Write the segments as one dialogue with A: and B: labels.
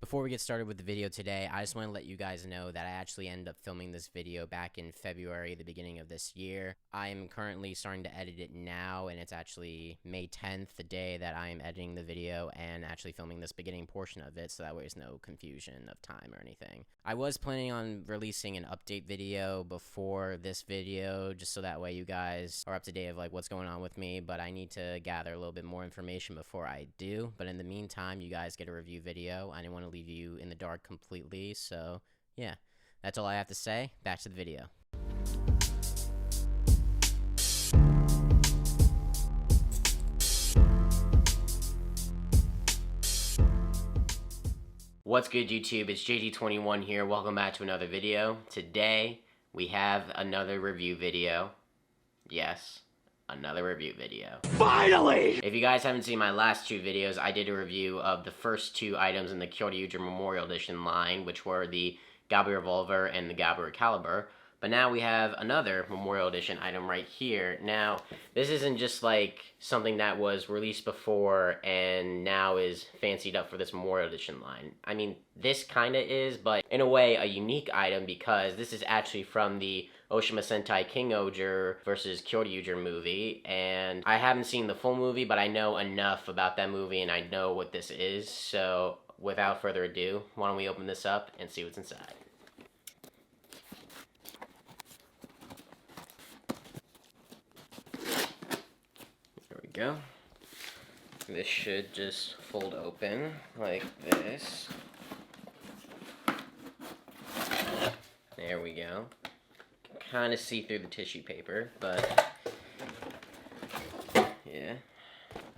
A: Before we get started with the video today, I just want to let you guys know that I actually ended up filming this video back in February, the beginning of this year. I am currently starting to edit it now, and it's actually May 10th, the day that I am editing the video and actually filming this beginning portion of it, so that way there's no confusion of time or anything. I was planning on releasing an update video before this video, just so that way you guys are up to date of like what's going on with me, but I need to gather a little bit more information before I do. But in the meantime, you guys get a review video. I didn't want to leave you in the dark completely, so yeah, that's all I have to say. Back to the video. What's good, YouTube? It's JD21 here. Welcome back to another video. Today we have another review video. Yes, another review video. Finally! If you guys haven't seen my last two videos, I did a review of the first two items in the Kyoryuger Memorial Edition line, which were the Gaburevolver and the Gaburicalibur. But now we have another Memorial Edition item right here. Now, this isn't just like something that was released before and now is fancied up for this Memorial Edition line. I mean, this kinda is, but in a way a unique item because this is actually from the Oshima Sentai Kyoryuger versus Kyoryuger movie, and I haven't seen the full movie, but I know enough about that movie and I know what this is. So without further ado, why don't we open this up and see what's inside. There we go. This should just fold open like this. There we go. Kind of see through the tissue paper, but yeah.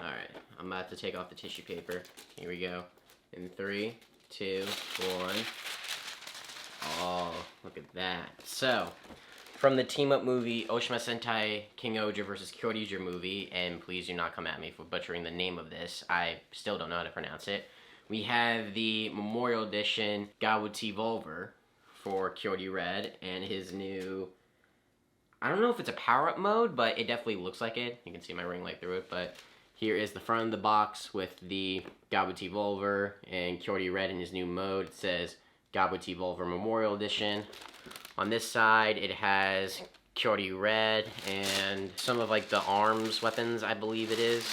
A: Alright, I'm about to take off the tissue paper. Here we go. In 3, 2, 1. Oh, look at that. So, from the team-up movie Oshima Sentai Kyoryuger vs. Kyoryuger movie, and please do not come at me for butchering the name of this, I still don't know how to pronounce it, we have the Memorial Edition Gabutyvolver for Kyoryuger and his new, I don't know if it's a power-up mode, but it definitely looks like it. You can see my ring light through it, but here is the front of the box with the Gabutyvolver and Kyoryuger in his new mode. It says Gabutyvolver Memorial Edition. On this side, it has Kyoryuger and some of like the arms weapons, I believe it is.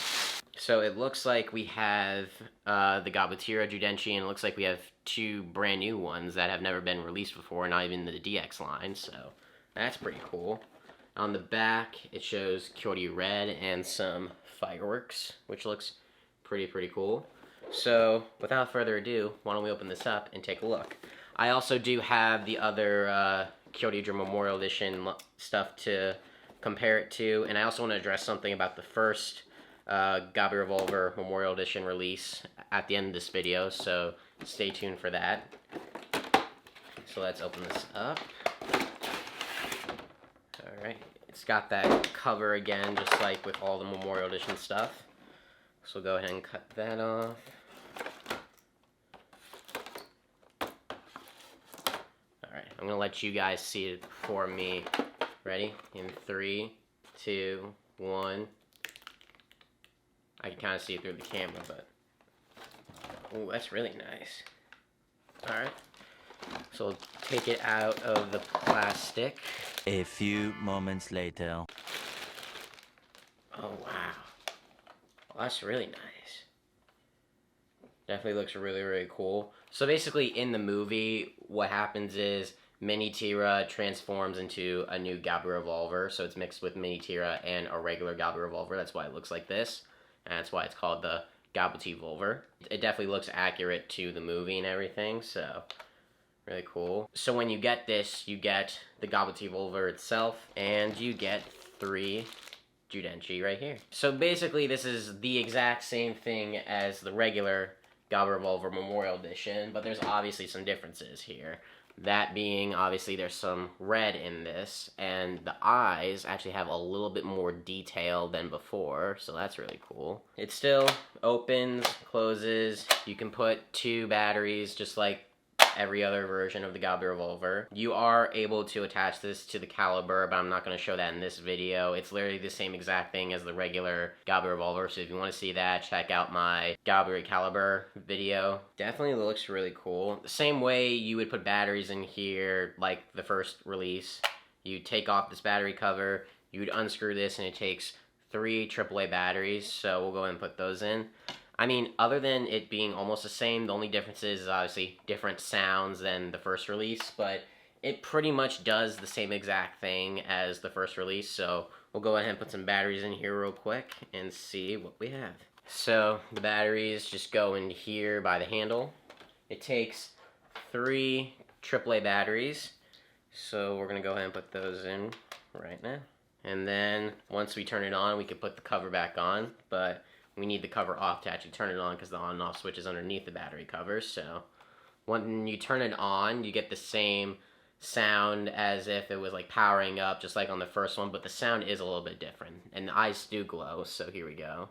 A: So it looks like we have the Gabutyra Judenchi, and it looks like we have two brand new ones that have never been released before, not even the DX line, so that's pretty cool. On the back, it shows Kyoryuger and some fireworks, which looks pretty cool. So without further ado, why don't we open this up and take a look. I also do have the other Kyoryuger Memorial Edition stuff to compare it to, and I also want to address something about the first Gaburevolver Memorial Edition release at the end of this video, so stay tuned for that. So let's open this up. Alright, it's got that cover again, just like with all the Memorial Edition stuff. So we'll go ahead and cut that off. Alright, I'm going to let you guys see it before me. Ready? In 3, 2, 1. I can kind of see through the camera, but ooh, that's really nice. Alright, so we'll take it out of the plastic.
B: A few moments later.
A: Oh, wow. Well, that's really nice. Definitely looks really cool. So basically, in the movie, what happens is Mini-Tira transforms into a new Gaburevolver, so it's mixed with Mini-Tira and a regular Gaburevolver. That's why it looks like this, and that's why it's called the Gabutyvolver. It definitely looks accurate to the movie and everything, so really cool. So when you get this, you get the Gabutyvolver itself, and you get 3 Judenchi right here. So basically, this is the exact same thing as the regular Gaburevolver Memorial Edition, but there's obviously some differences here. That being, obviously, there's some red in this, and the eyes actually have a little bit more detail than before, so that's really cool. It still opens, closes. You can put 2 batteries, just like every other version of the Gaburevolver. You are able to attach this to the caliber, but I'm not going to show that in this video. It's literally the same exact thing as the regular Gaburevolver, so if you want to see that, check out my Gaburicalibur video. Definitely looks really cool. The same way you would put batteries in here like the first release. You take off this battery cover, you would unscrew this, and it takes 3 AAA batteries, so we'll go ahead and put those in. I mean, other than it being almost the same, the only difference is obviously different sounds than the first release, but it pretty much does the same exact thing as the first release, so we'll go ahead and put some batteries in here real quick and see what we have. So, the batteries just go in here by the handle. It takes 3 AAA batteries, so we're going to go ahead and put those in right now. And then, once we turn it on, we can put the cover back on, but we need the cover off to actually turn it on because the on and off switch is underneath the battery cover. So when you turn it on, you get the same sound as if it was like powering up, just like on the first one, but the sound is a little bit different. And the eyes do glow, so here we go.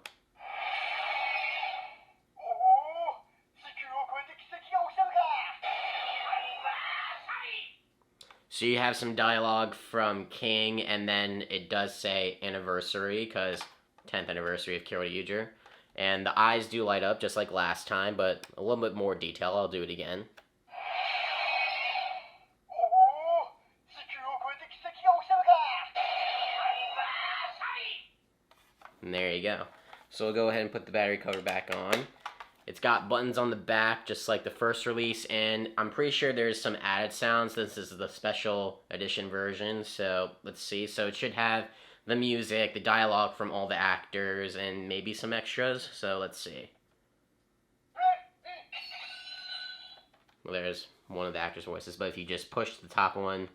A: So you have some dialogue from King, and then it does say anniversary, because 10th anniversary of Kyoryuger. And the eyes do light up just like last time, but a little bit more detail. I'll do it again. And there you go. So we'll go ahead and put the battery cover back on. It's got buttons on the back just like the first release, and I'm pretty sure there's some added sounds. This is the special edition version, so let's see. So it should have the music, the dialogue from all the actors, and maybe some extras, so let's see. Well, there's one of the actors' voices, but if you just push the top one,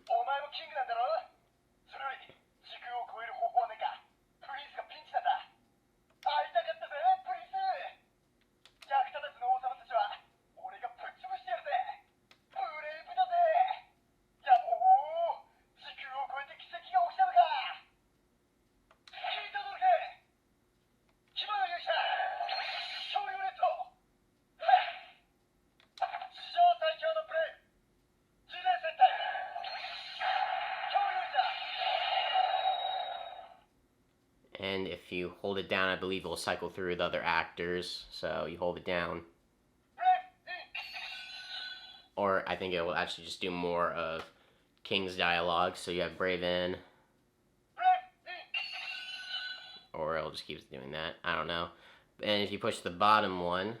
A: and if you hold it down, I believe it will cycle through the other actors, so you hold it down. Or I think it will actually just do more of King's dialogue, so you have Braven. Or it'll just keep doing that, I don't know. And if you push the bottom one,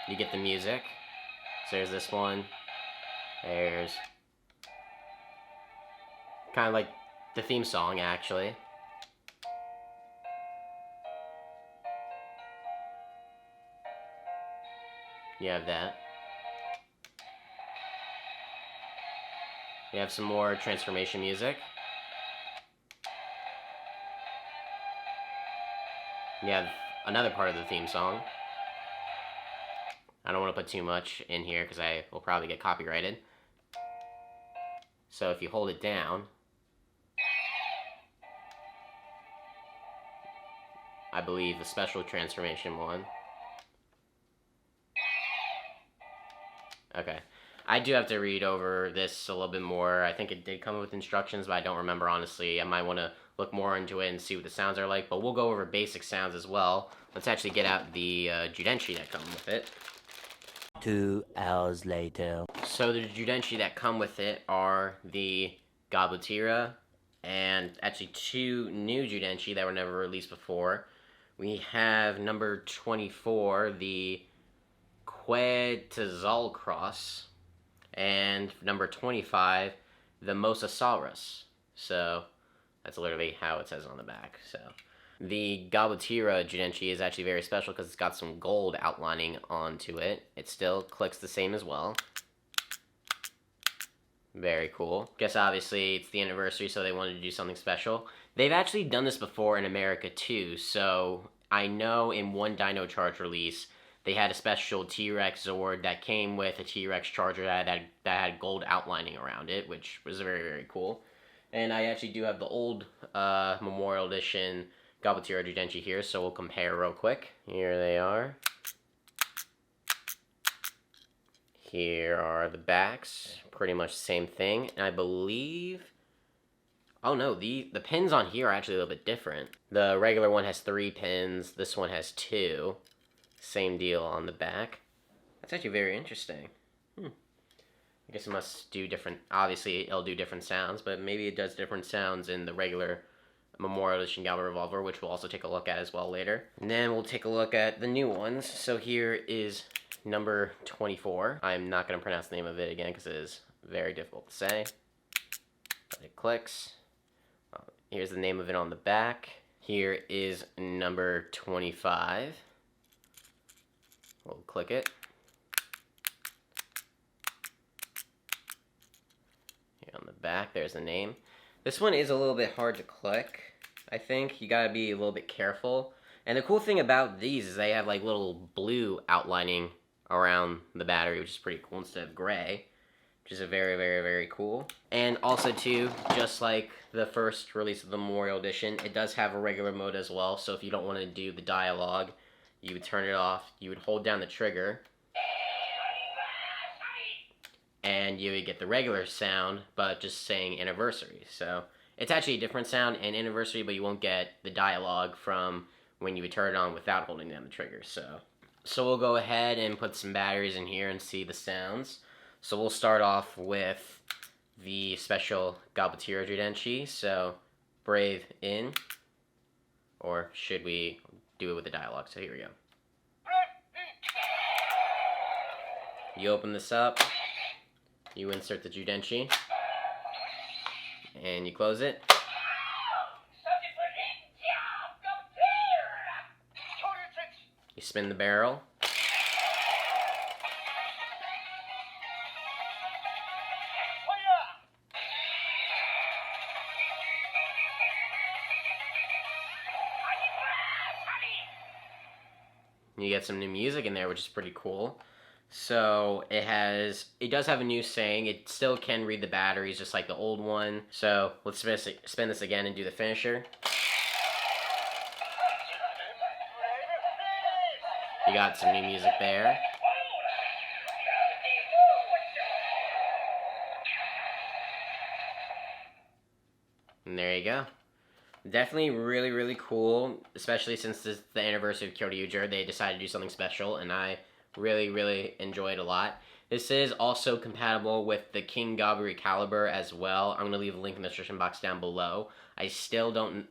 A: you get the music. So there's this one. There's kind of like the theme song, actually. You have that. You have some more transformation music. You have another part of the theme song. I don't want to put too much in here because I will probably get copyrighted. So if you hold it down, I believe the special transformation one. Okay. I do have to read over this a little bit more. I think it did come with instructions, but I don't remember, honestly. I might want to look more into it and see what the sounds are like, but we'll go over basic sounds as well. Let's actually get out the Judenshi that come with it.
B: 2 hours later.
A: So the Judenshi that come with it are the Gabutira, and actually 2 new Judenshi that were never released before. We have number 24, the Quetzalcross, and number 25, the Mosasaurus. So that's literally how it says on the back. So the Gabutira Judenshi is actually very special because it's got some gold outlining onto it. It still clicks the same as well. Very cool. Guess obviously it's the anniversary, so they wanted to do something special. They've actually done this before in America too, so I know in one Dino Charge release, they had a special T-Rex Zord that came with a T-Rex Charger that had gold outlining around it, which was very, very cool. And I actually do have the old Memorial Edition Gabutira Judenshi here, so we'll compare real quick. Here they are. Here are the backs, pretty much the same thing. And I believe, oh no, the pins on here are actually a little bit different. The regular one has 3 pins, this one has 2. Same deal on the back. That's actually very interesting. I guess it must do different, obviously it'll do different sounds, but maybe it does different sounds in the regular Memorial Edition Gaburevolver, which we'll also take a look at as well later. And then we'll take a look at the new ones. So here is number 24. I'm not going to pronounce the name of it again because it is very difficult to say. But it clicks. Here's the name of it on the back. Here is number 25. We'll click it. Here on the back, there's the name. This one is a little bit hard to click, I think. You gotta be a little bit careful. And the cool thing about these is they have like little blue outlining around the battery, which is pretty cool, instead of gray, which is a very, very, very cool. And also too, just like the first release of the Memorial Edition, it does have a regular mode as well. So if you don't want to do the dialogue, you would turn it off, you would hold down the trigger, and you would get the regular sound, but just saying anniversary. So it's actually a different sound and anniversary, but you won't get the dialogue from when you would turn it on without holding down the trigger. So we'll go ahead and put some batteries in here and see the sounds. So we'll start off with the special Gabutyvolver. So brave in, or should we do it with the dialogue? So here we go. You open this up. You insert the Zyuden, and you close it. You spin the barrel. You get some new music in there, which is pretty cool. So it does have a new saying. It still can read the batteries just like the old one. So let's spin this again and do the finisher. You got some new music there. And there you go. Definitely really, really cool, especially since this is the anniversary of Kyoryuger. They decided to do something special, and I really, really enjoyed a lot. This is also compatible with the King Gaburicalibur as well. I'm going to leave a link in the description box down below. I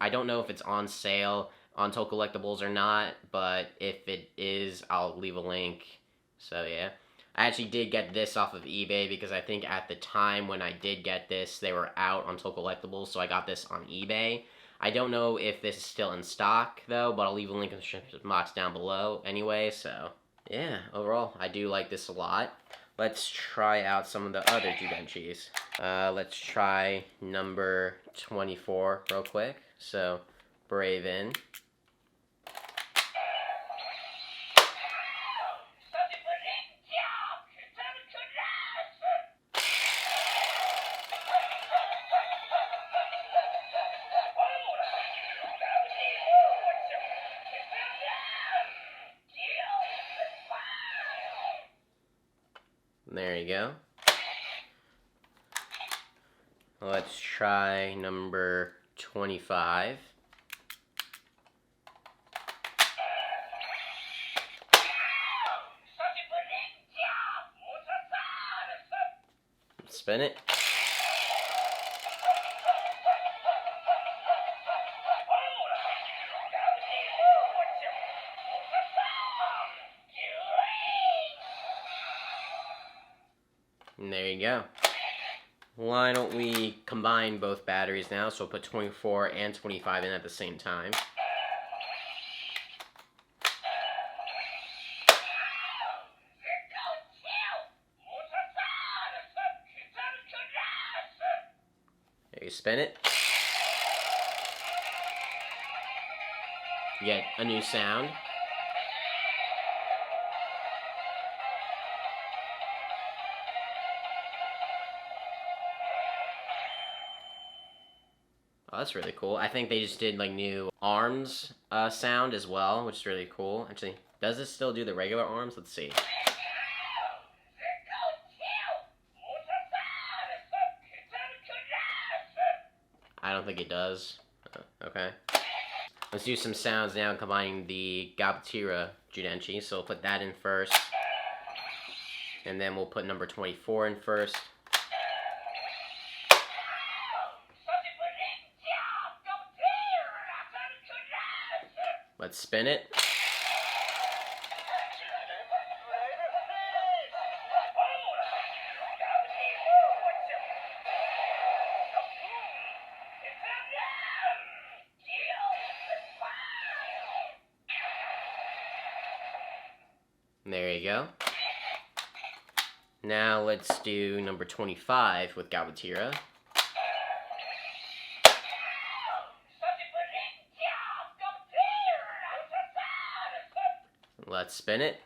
A: don't know if it's on sale on Toll Collectibles or not, but if it is, I'll leave a link. So yeah. I actually did get this off of eBay because I think at the time when I did get this, they were out on Toll Collectibles, so I got this on eBay. I don't know if this is still in stock, though, but I'll leave a link in the description box down below anyway, so yeah, overall, I do like this a lot. Let's try out some of the other Zyuden. Let's try number 24 real quick. So, brave in. There you go. Let's try number 25. Spin it. And there you go. Why don't we combine both batteries now? So we'll put 24 and 25 in at the same time. There you spin it. You get a new sound. Oh, that's really cool. I think they just did like new arms sound as well, which is really cool. Actually, does this still do the regular arms? Let's see. I don't think it does. Okay. Let's do some sounds now combining the Gabutyra Judenchi. So we'll put that in first. And then we'll put number 24 in first. Let's spin it. There you go. Now let's do number 25 with Gabutyra. Let's spin it.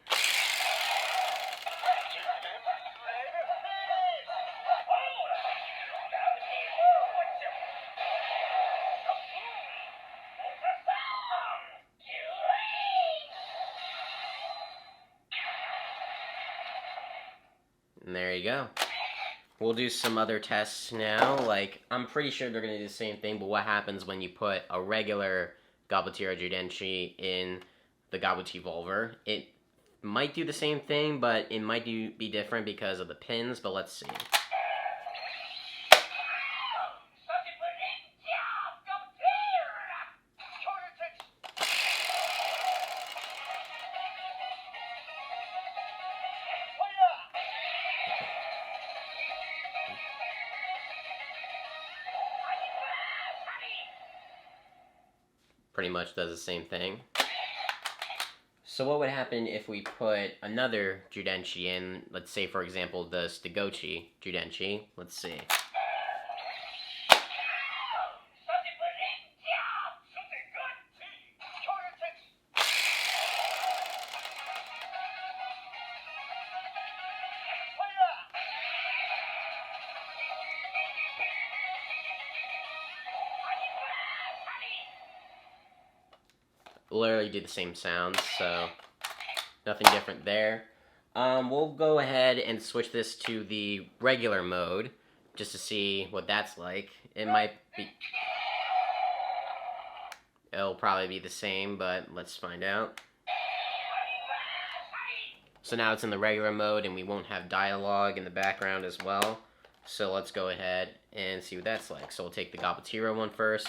A: And there you go. We'll do some other tests now. Like, I'm pretty sure they're going to do the same thing, but what happens when you put a regular Gabutyra Judenchi in the Gabutyvolver? It might do the same thing, but it might be different because of the pins, but let's see. Pretty much does the same thing. So what would happen if we put another Judenchi in, let's say for example the Stigochi Judenchi, let's see. Literally do the same sounds, so nothing different there. We'll go ahead and switch this to the regular mode just to see what that's like. It'll probably be the same, but let's find out. So now it's in the regular mode and we won't have dialogue in the background as well. So let's go ahead and see what that's like. So we'll take the Gabutyra one first.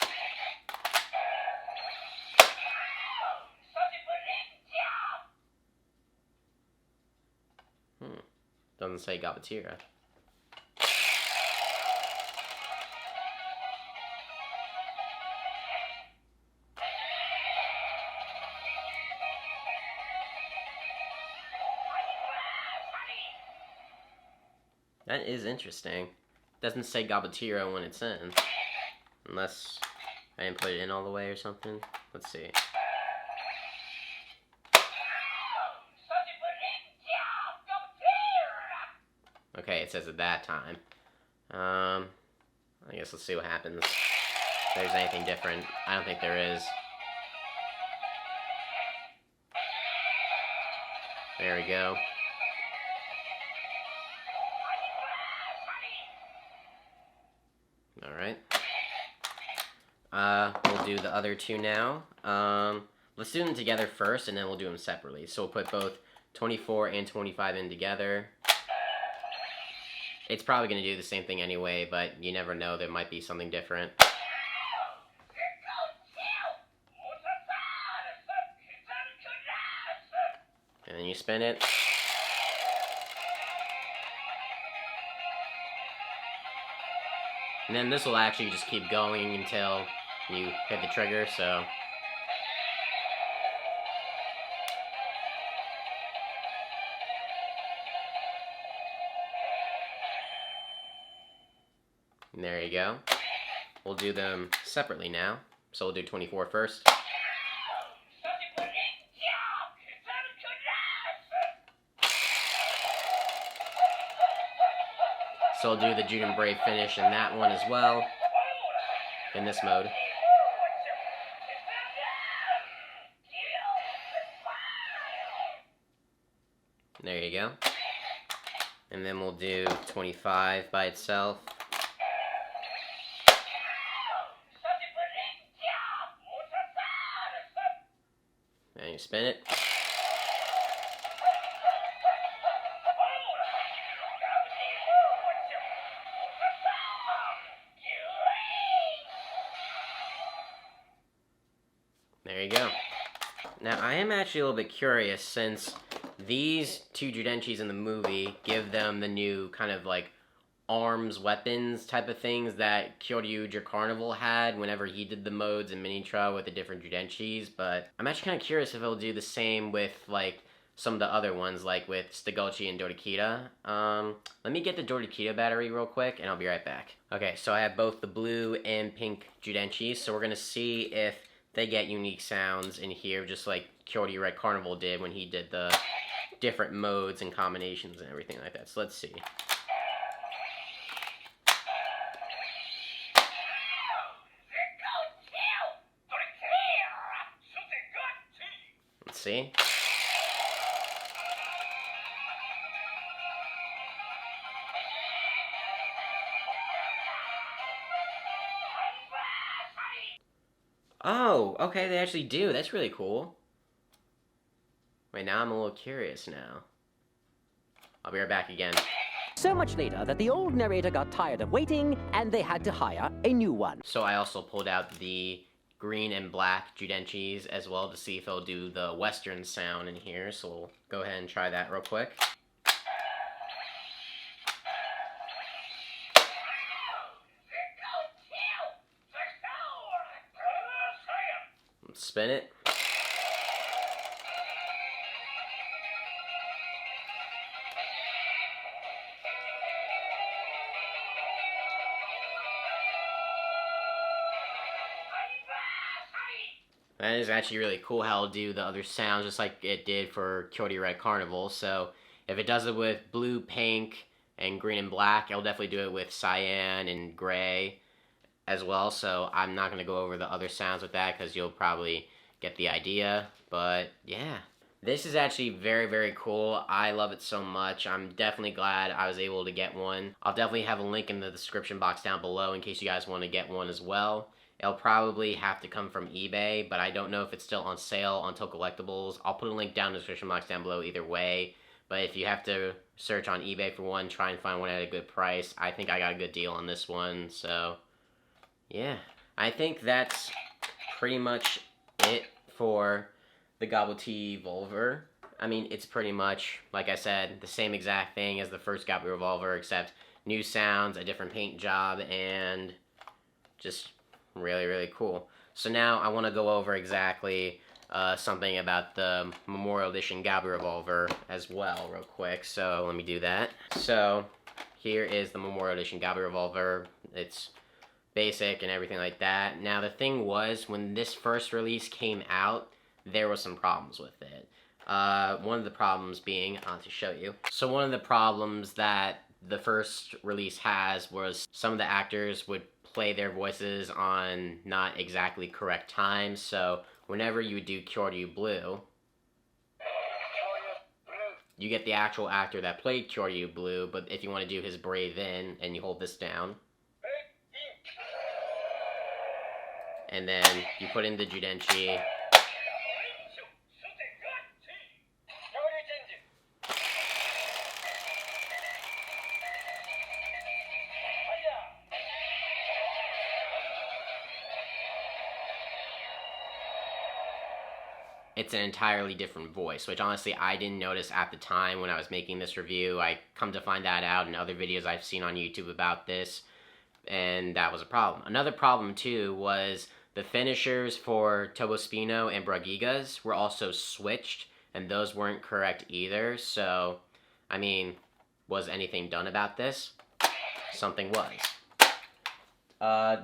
A: Doesn't say Gabutyra. That is interesting. Doesn't say Gabutyra when it's in. Unless I didn't put it in all the way or something. Let's see. Okay, it says at that time. I guess let's see what happens. If there's anything different. I don't think there is. There we go. Alright. We'll do the other two now. Let's do them together first, and then we'll do them separately. So we'll put both 24 and 25 in together. It's probably going to do the same thing anyway, but you never know, there might be something different. And then you spin it. And then this will actually just keep going until you hit the trigger, so... And there you go. We'll do them separately now. So we'll do 24 first. So we'll do the Zyuden Brave finish in that one as well. In this mode. There you go. And then we'll do 25 by itself. Okay, spin it. There you go. Now, I am actually a little bit curious, since these two Judenchis in the movie give them the new kind of like arms, weapons type of things that Kyoryuger Carnival had whenever he did the modes in Minitra with the different Judenchis, but I'm actually kind of curious if it'll do the same with like some of the other ones, like with Stagochi and Dorikita. Let me get the Dorikita battery real quick, and I'll be right back. Okay, so I have both the blue and pink Judenchis, so we're going to see if they get unique sounds in here, just like Kyoryuger Carnival did when he did the different modes and combinations and everything like that. So let's see. Let's see. Oh, okay, they actually do. That's really cool. Wait, now I'm a little curious now. I'll be right back again.
C: So much later that the old narrator got tired of waiting, and they had to hire a new one.
A: So I also pulled out the green and black Judenchis as well to see if they'll do the Western sound in here. So we'll go ahead and try that real quick. Let's spin it. That is actually really cool how it'll do the other sounds just like it did for Kyoryuger Carnival. So if it does it with blue, pink, and green and black, it'll definitely do it with cyan and gray as well. So I'm not going to go over the other sounds with that because you'll probably get the idea. But yeah, this is actually very, very cool. I love it so much. I'm definitely glad I was able to get one. I'll definitely have a link in the description box down below in case you guys want to get one as well. It'll probably have to come from eBay, but I don't know if it's still on sale until collectibles. I'll put a link down in the description box down below either way. But if you have to search on eBay for one, try and find one at a good price. I think I got a good deal on this one, so yeah. I think that's pretty much it for the Gabutyvolver. I mean, it's pretty much, like I said, the same exact thing as the first Gaburevolver, except new sounds, a different paint job, and just really, really cool. So now I want to go over exactly something about the Memorial Edition Gaburevolver as well real quick. So let me do that. So here is the Memorial Edition Gaburevolver. It's basic and everything like that. Now the thing was, when this first release came out, there were some problems with it. One of the problems being, to show you. So one of the problems that the first release has was some of the actors would play their voices on not exactly correct times. So whenever you do Kyoryu Blue, you get the actual actor that played Kyoryu Blue, but if you want to do his Brave In, and you hold this down, and then you put in the Judenchi, it's an entirely different voice, which honestly I didn't notice at the time when I was making this review. I come to find that out in other videos I've seen on YouTube about this, and that was a problem. Another problem too was the finishers for Tobospino and Bragigas were also switched, and those weren't correct either. So, I mean, was anything done about this? Something was.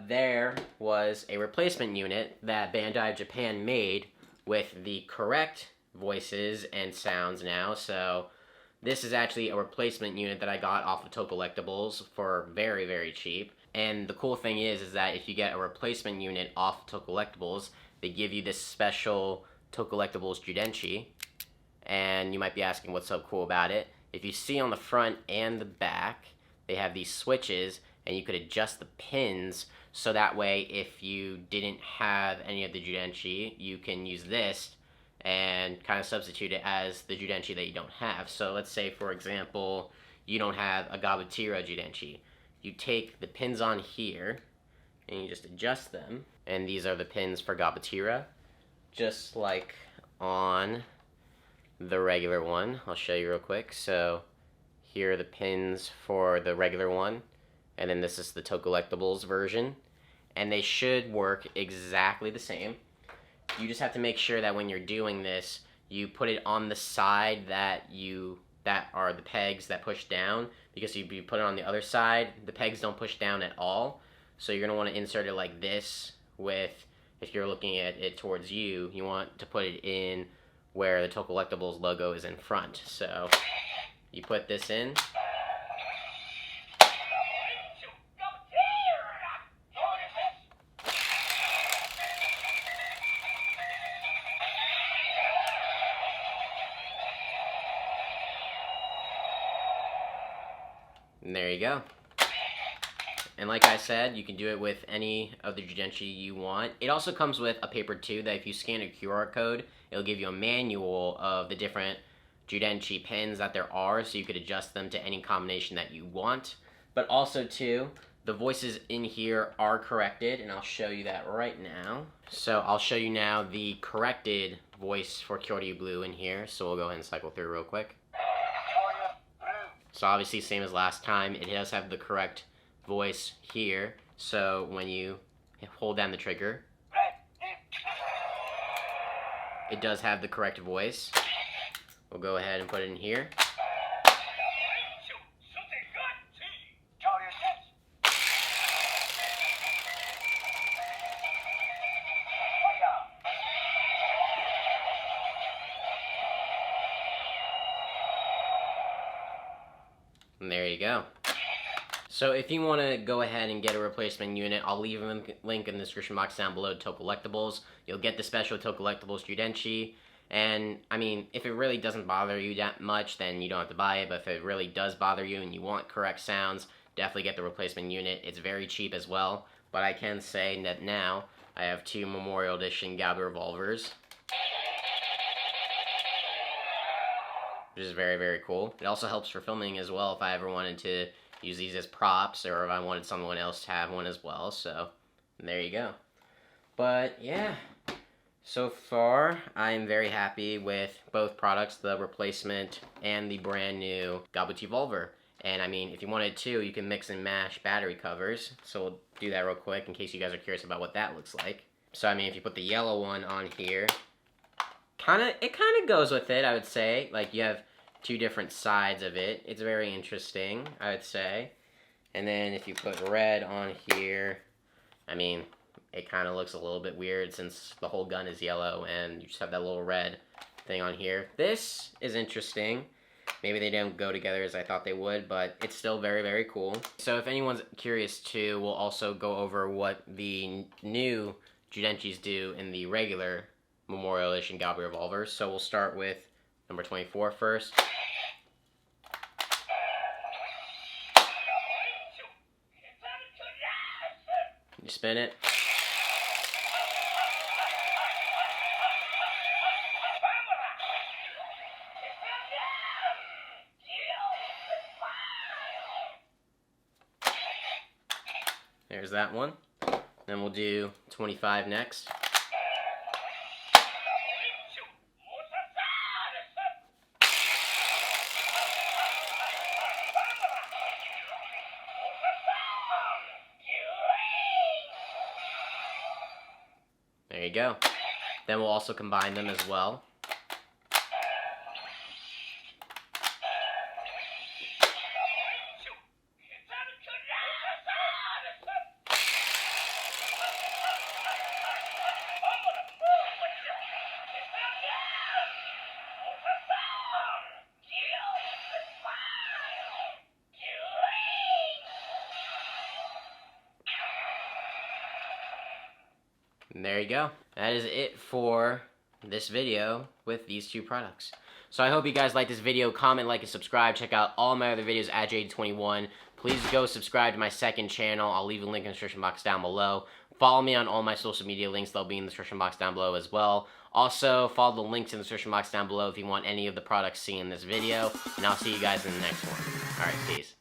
A: There was a replacement unit that Bandai Japan made with the correct voices and sounds now. So this is actually a replacement unit that I got off of Tocollectibles for very, very cheap. And the cool thing is that if you get a replacement unit off of Tocollectibles, they give you this special Tocollectibles Judenchi. And you might be asking what's so cool about it. If you see on the front and the back, they have these switches, and you could adjust the pins, so that way if you didn't have any of the Judenchi, you can use this and kind of substitute it as the Judenchi that you don't have. So let's say, for example, you don't have a Gabutira Judenchi. You take the pins on here, and you just adjust them. And these are the pins for Gabutira, just like on the regular one. I'll show you real quick. So here are the pins for the regular one, and then this is the Tocollectibles version. And they should work exactly the same. You just have to make sure that when you're doing this, you put it on the side that are the pegs that push down, because if you put it on the other side, the pegs don't push down at all. So you're going to want to insert it like this with, if you're looking at it towards you, you want to put it in where the Tocollectibles logo is in front. So you put this in. And there you go. And like I said, you can do it with any of the Judenchi you want. It also comes with a paper too, that if you scan a QR code, it'll give you a manual of the different Judenchi pins that there are, so you could adjust them to any combination that you want. But also too, the voices in here are corrected, and I'll show you that right now. So I'll show you now the corrected voice for Kyoryuger in here, so we'll go ahead and cycle through real quick. So obviously, same as last time, it does have the correct voice here. So when you hold down the trigger, it does have the correct voice. We'll go ahead and put it in here. And there you go. So if you want to go ahead and get a replacement unit, I'll leave a link in the description box down below to Tocollectibles. You'll get the special Tocollectibles Judenchi. And, I mean, if it really doesn't bother you that much, then you don't have to buy it. But if it really does bother you and you want correct sounds, definitely get the replacement unit. It's very cheap as well. But I can say that now I have 2 Memorial Edition Gaburevolvers, which is very, very cool. It also helps for filming as well if I ever wanted to use these as props, or if I wanted someone else to have one as well. So there you go. But yeah, so far I'm very happy with both products, the replacement and the brand new Gabutyvolver. And I mean, if you wanted to, you can mix and mash battery covers. So we'll do that real quick in case you guys are curious about what that looks like. So I mean, if you put the yellow one on here, it kind of goes with it, I would say. Like, you have 2 different sides of it. It's very interesting, I would say. And then if you put red on here, I mean, it kind of looks a little bit weird since the whole gun is yellow and you just have that little red thing on here. This is interesting. Maybe they don't go together as I thought they would, but it's still very, very cool. So if anyone's curious too, we'll also go over what the new Judenchis do in the regular Memorial Edition Gaburevolver. So we'll start with number 24 first. You spin it. There's that one. Then we'll do 25 next. There you go. Then we'll also combine them as well. And there you go. That is it for this video with these 2 products. So I hope you guys like this video. Comment, like, and subscribe. Check out all my other videos at J21. please go subscribe to my second channel. I'll leave a link in the description box down below. Follow me on all my social media links. They'll be in the description box down below as well. Also, follow the links in the description box down below if you want any of the products seen in this video. And I'll see you guys in the next one. Alright, peace.